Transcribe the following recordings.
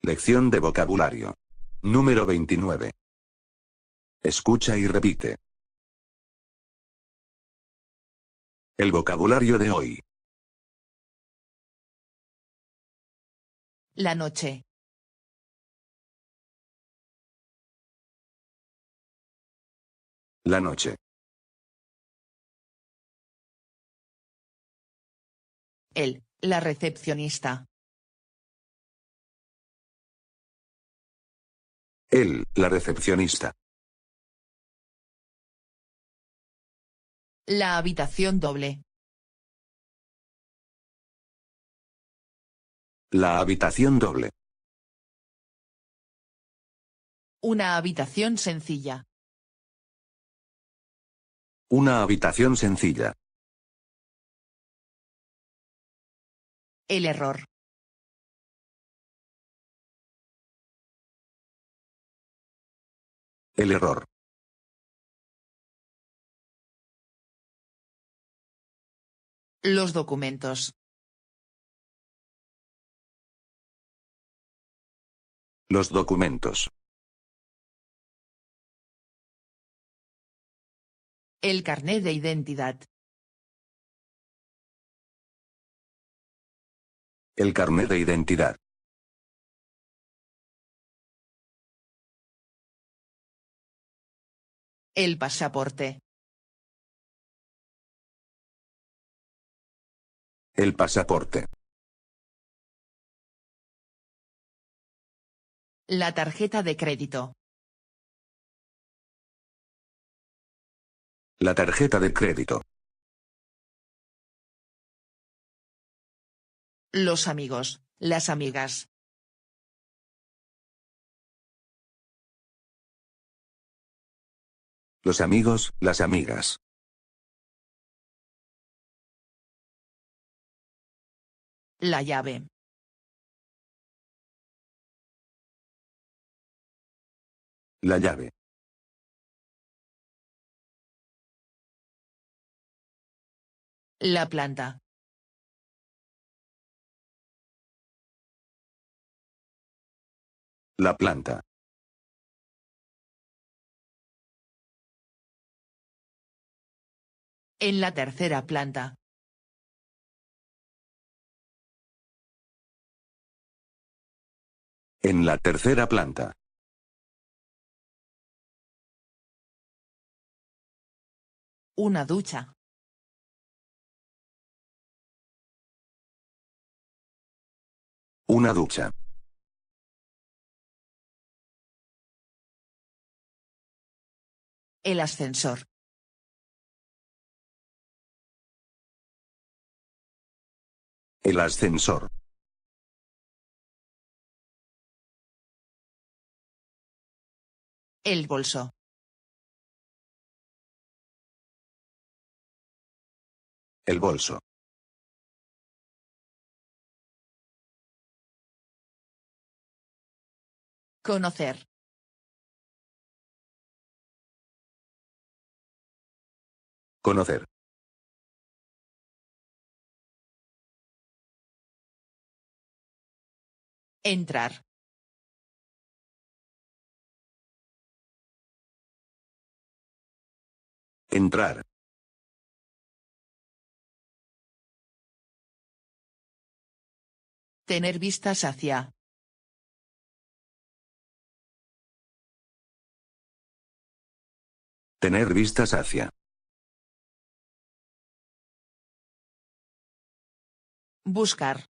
Lección de vocabulario. Número 29. Escucha y repite. El vocabulario de hoy. La noche. La noche. La recepcionista. La recepcionista. La habitación doble. La habitación doble. Una habitación sencilla. Una habitación sencilla. El error. El error. Los documentos. Los documentos. El carné de identidad. El carnet de identidad. El pasaporte. El pasaporte. La tarjeta de crédito. La tarjeta de crédito. Los amigos, las amigas. Los amigos, las amigas. La llave. La llave. La planta. La planta. En la tercera planta. En la tercera planta. Una ducha. Una ducha. El ascensor. El ascensor. El bolso. El bolso. Conocer. Conocer. Entrar. Entrar. Tener vistas hacia. Tener vistas hacia. Buscar.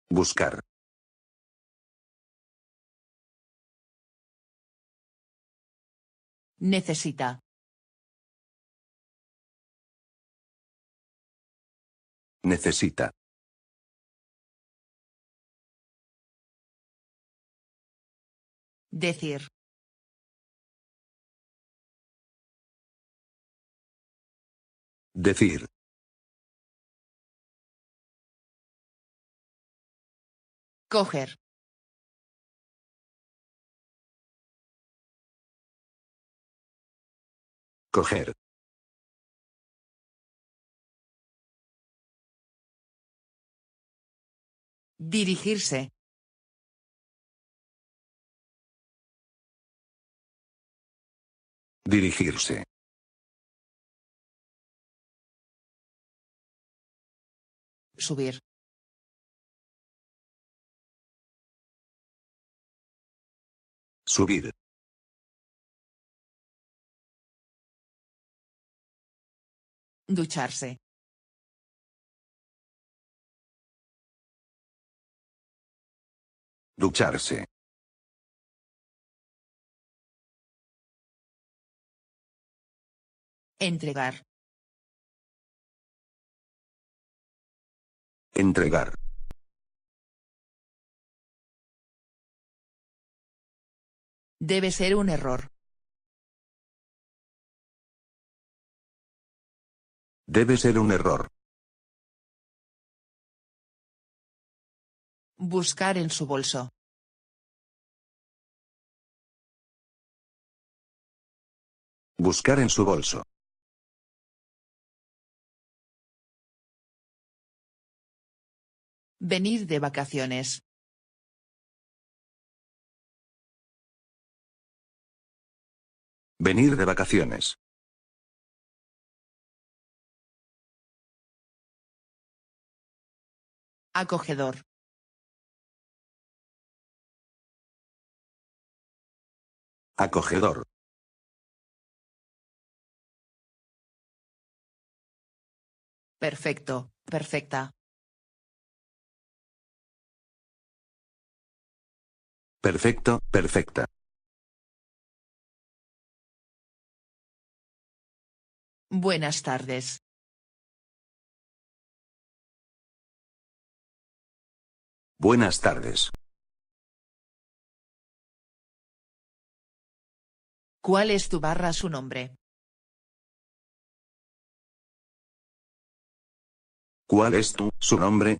Buscar. Necesita. Necesita. Decir. Decir. Coger. Coger. Dirigirse. Dirigirse. Subir. Subir. Ducharse. Ducharse. Entregar. Entregar. Debe ser un error. Debe ser un error. Buscar en su bolso. Buscar en su bolso. Venir de vacaciones. Venir de vacaciones. Acogedor. Acogedor. Perfecto, perfecta. Perfecto, perfecta. Buenas tardes. Buenas tardes. ¿Cuál es tu barra su nombre? ¿Cuál es su nombre?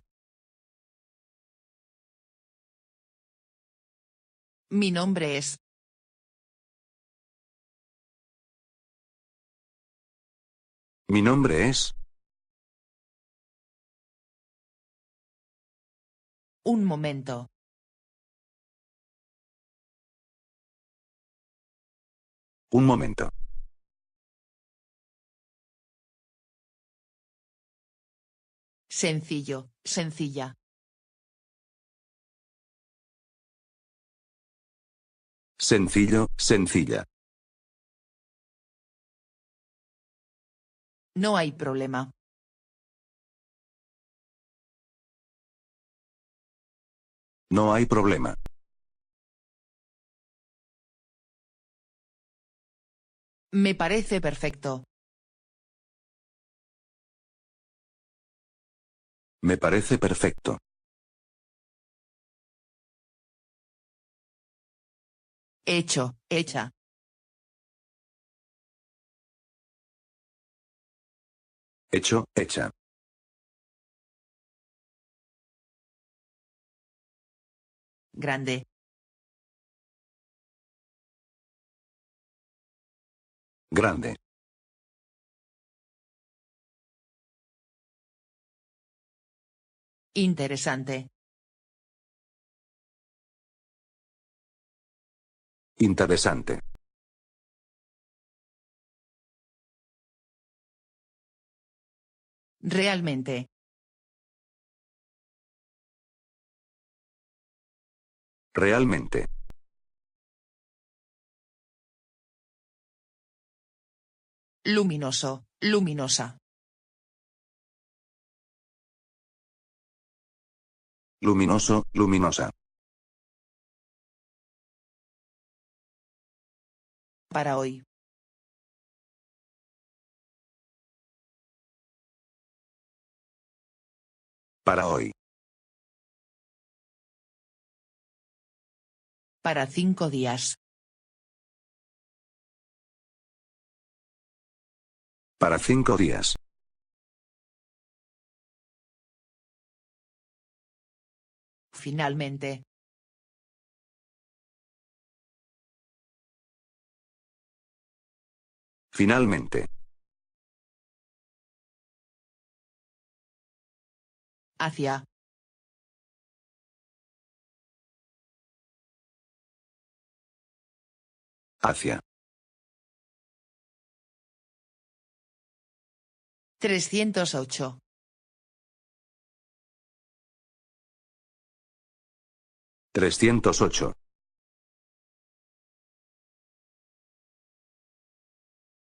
Mi nombre es. Mi nombre es. Un momento. Un momento. Sencillo, sencilla. Sencillo, sencilla. No hay problema. No hay problema. Me parece perfecto. Me parece perfecto. Hecho, hecha. Hecho, hecha. Grande. Grande. Interesante. Interesante. Realmente. Realmente. Luminoso, luminosa. Luminoso, luminosa. Para hoy. Para hoy. Para 5 días. Para 5 días. Finalmente. Finalmente. Hacia. Hacia. 308. 308.